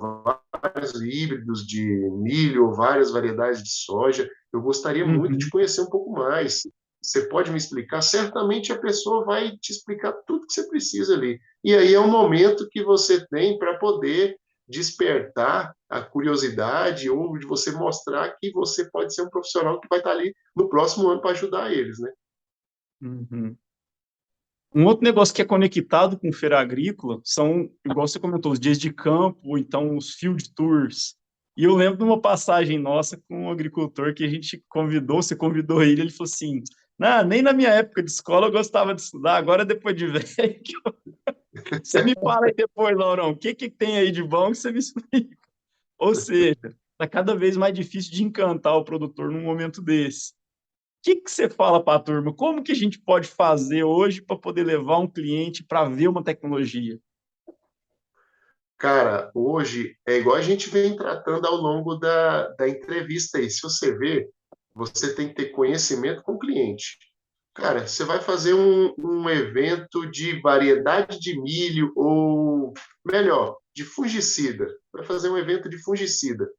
vários híbridos de milho, ou várias variedades de soja. Eu gostaria muito de
Uhum.
conhecer um pouco mais. Você pode me explicar? Certamente a pessoa vai te explicar tudo que você precisa ali. E aí é um momento que você tem para poder despertar a curiosidade ou de você mostrar que você pode ser um profissional que vai estar ali no próximo ano para ajudar eles, né?
Uhum. Um outro negócio que é conectado com feira agrícola são, igual você comentou, os dias de campo, ou então os field tours. E eu lembro de uma passagem nossa com um agricultor que a gente convidou, você convidou ele falou assim, não, nem na minha época de escola eu gostava de estudar, agora depois de velho, você me fala aí depois, Laurão, o que que tem aí de bom que você me explica? Ou seja, está cada vez mais difícil de encantar o produtor num momento desse. Que você fala para a turma? Como que a gente pode fazer hoje para poder levar um cliente para ver uma tecnologia?
Cara, hoje é igual a gente vem tratando ao longo da entrevista aí. Se você vê, você tem que ter conhecimento com o cliente. Cara, você vai fazer um evento de variedade de milho, ou melhor, de fungicida. Vai fazer um evento de fungicida.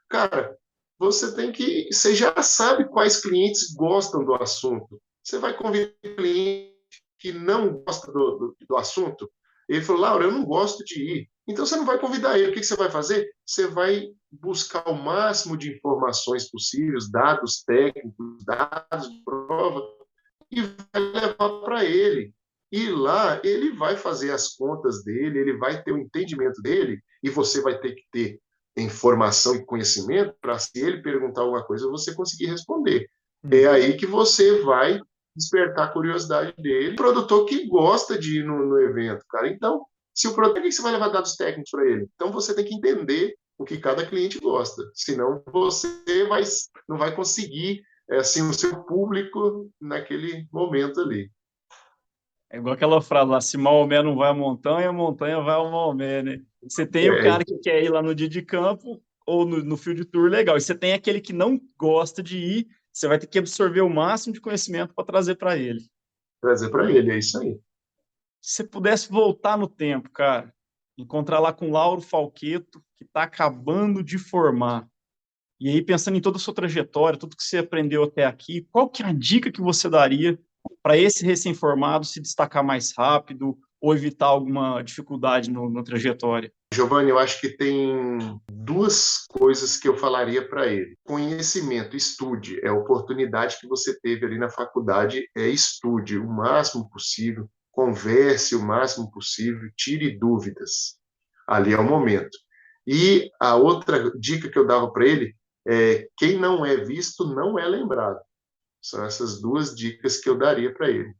Cara, você já sabe quais clientes gostam do assunto. Você vai convidar um cliente que não gosta do assunto? Ele falou, Laura, eu não gosto de ir. Então você não vai convidar ele. O que você vai fazer? Você vai buscar o máximo de informações possíveis, dados técnicos, dados de prova, e vai levar para ele. E lá ele vai fazer as contas dele, ele vai ter o entendimento dele, e você vai ter que ter informação e conhecimento para, se ele perguntar alguma coisa, você conseguir responder. É aí que você vai despertar a curiosidade dele. Produtor que gosta de ir no evento, cara. Então, se o produtor, por que você vai levar dados técnicos para ele? Então, você tem que entender o que cada cliente gosta. Senão, você não vai conseguir assim, o seu público naquele momento ali.
É igual aquela frase lá, se Maomé não vai à montanha, a montanha vai ao Maomé, né? Você tem o
É,
cara que quer ir lá no dia de campo ou no field tour, legal. E você tem aquele que não gosta de ir, você vai ter que absorver o máximo de conhecimento para trazer para ele.
trazer para ele, é isso aí.
Se você pudesse voltar no tempo, cara, encontrar lá com o Lauro Falqueto, que está acabando de formar, e aí pensando em toda a sua trajetória, tudo que você aprendeu até aqui, qual que é a dica que você daria para esse recém-formado se destacar mais rápido ou evitar alguma dificuldade na trajetória?
Giovanni, eu acho que tem duas coisas que eu falaria para ele. Conhecimento, estude. É a oportunidade que você teve ali na faculdade, estude o máximo possível, converse o máximo possível, tire dúvidas. Ali é o momento. E a outra dica que eu dava para ele é: quem não é visto não é lembrado. São essas duas dicas que eu daria para ele.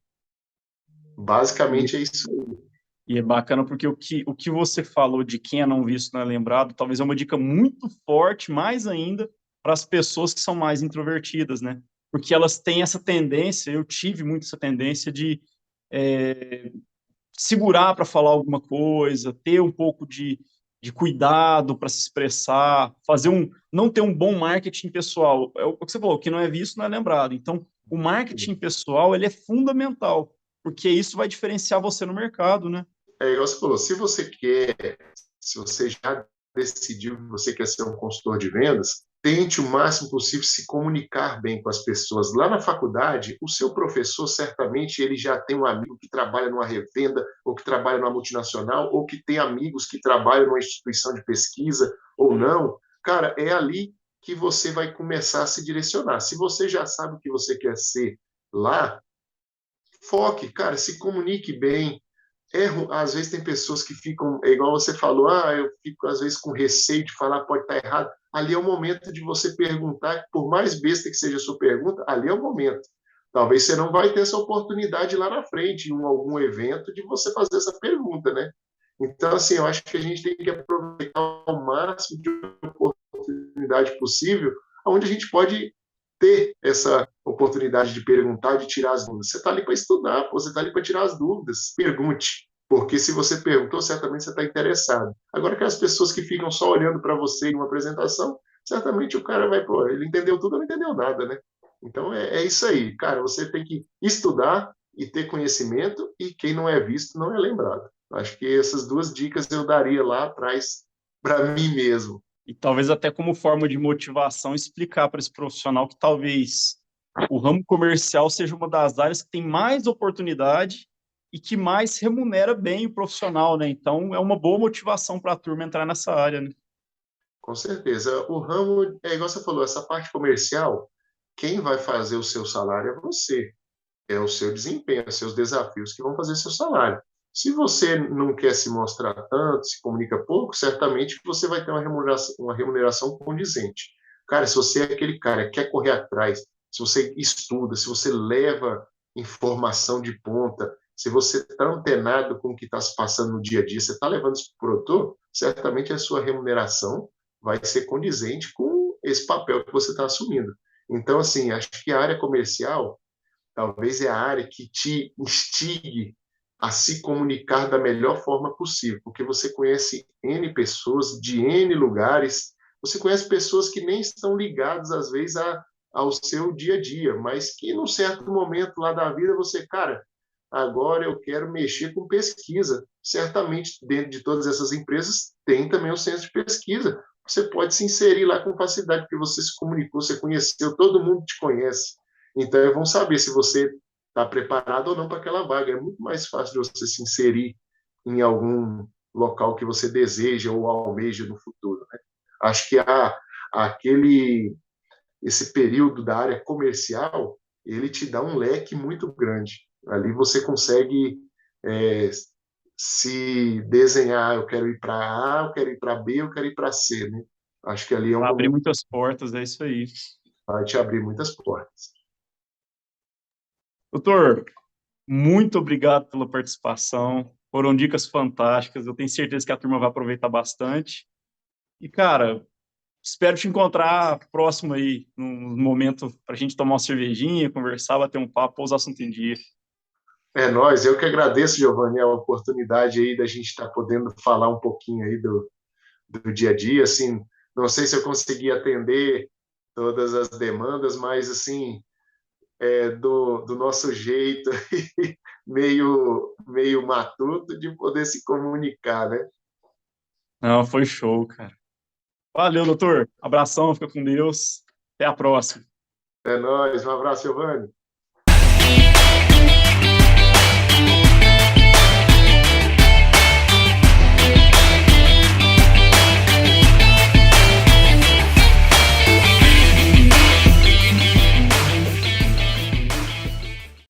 Basicamente é isso aí.
E é bacana porque o que você falou de quem é não visto não é lembrado, talvez é uma dica muito forte, mais ainda, para as pessoas que são mais introvertidas, né? Porque elas têm essa tendência, eu tive muito essa tendência de é, segurar para falar alguma coisa, ter um pouco de cuidado para se expressar, não ter um bom marketing pessoal. É o que você falou, o que não é visto não é lembrado. Então, o marketing pessoal, ele é fundamental, porque isso vai diferenciar você no mercado, né?
É igual você falou, se você já decidiu que você quer ser um consultor de vendas, tente o máximo possível se comunicar bem com as pessoas. Lá na faculdade, o seu professor, certamente, ele já tem um amigo que trabalha numa revenda, ou que trabalha numa multinacional, ou que tem amigos que trabalham numa instituição de pesquisa, ou não. Cara, é ali que você vai começar a se direcionar. Se você já sabe o que você quer ser lá, foque, cara, se comunique bem. Às vezes tem pessoas que ficam, é igual você falou, eu fico às vezes com receio de falar, pode estar errado. Ali é o momento de você perguntar, por mais besta que seja a sua pergunta, ali é o momento. Talvez você não vai ter essa oportunidade lá na frente, em algum evento, de você fazer essa pergunta, né? Então, assim, eu acho que a gente tem que aproveitar o máximo de oportunidade possível, onde a gente pode ter essa oportunidade de perguntar, de tirar as dúvidas. Você está ali para estudar, você está ali para tirar as dúvidas. Pergunte, porque se você perguntou, certamente você está interessado. Agora, aquelas pessoas que ficam só olhando para você em uma apresentação, certamente o cara vai, pô, ele entendeu tudo ou não entendeu nada, né? Então, é isso aí, cara, você tem que estudar e ter conhecimento, e quem não é visto não é lembrado. Acho que essas duas dicas eu daria lá atrás para mim mesmo.
E talvez até como forma de motivação explicar para esse profissional que talvez o ramo comercial seja uma das áreas que tem mais oportunidade e que mais remunera bem o profissional, né? Então é uma boa motivação para a turma entrar nessa área, né?
Com certeza. O ramo, é igual você falou, essa parte comercial, quem vai fazer o seu salário é você. É o seu desempenho, os seus desafios que vão fazer seu salário. Se você não quer se mostrar tanto, se comunica pouco, certamente você vai ter uma remuneração condizente. Cara, se você é aquele cara que quer correr atrás, se você estuda, se você leva informação de ponta, se você está antenado com o que está se passando no dia a dia, você está levando isso para o produtor, certamente a sua remuneração vai ser condizente com esse papel que você está assumindo. Então, assim, acho que a área comercial talvez é a área que te instigue a se comunicar da melhor forma possível, porque você conhece N pessoas de N lugares, você conhece pessoas que nem estão ligadas, às vezes, ao seu dia a dia, mas que, num certo momento lá da vida, você, cara, agora eu quero mexer com pesquisa. Certamente, dentro de todas essas empresas, tem também o centro de pesquisa. você pode se inserir lá com facilidade, porque você se comunicou, você conheceu, todo mundo te conhece. Então, eles vão saber se você está preparado ou não para aquela vaga. É muito mais fácil de você se inserir em algum local que você deseja ou almeja no futuro, né? Acho que aquele esse período da área comercial, ele te dá um leque muito grande. Ali você consegue é, se desenhar, eu quero ir para A, eu quero ir para B, eu quero ir para C, né? Acho que ali é um
Vai abrir
momento
muitas portas, é isso aí.
que vai te abrir muitas portas.
Doutor, muito obrigado pela participação. Foram dicas fantásticas. Eu tenho certeza que a turma vai aproveitar bastante. E, cara, espero te encontrar próximo aí, num momento para a gente tomar uma cervejinha, conversar, bater um papo, pôr os assuntos em dia.
É nós, eu que agradeço, Giovanni, a oportunidade aí da gente estar podendo falar um pouquinho aí do dia a dia, assim, não sei se eu consegui atender todas as demandas, mas assim, do nosso jeito meio matuto de poder se comunicar, né?
Não, foi show, cara. Valeu, doutor. Abração, fica com Deus. Até a próxima.
É nóis, um abraço, Giovanni.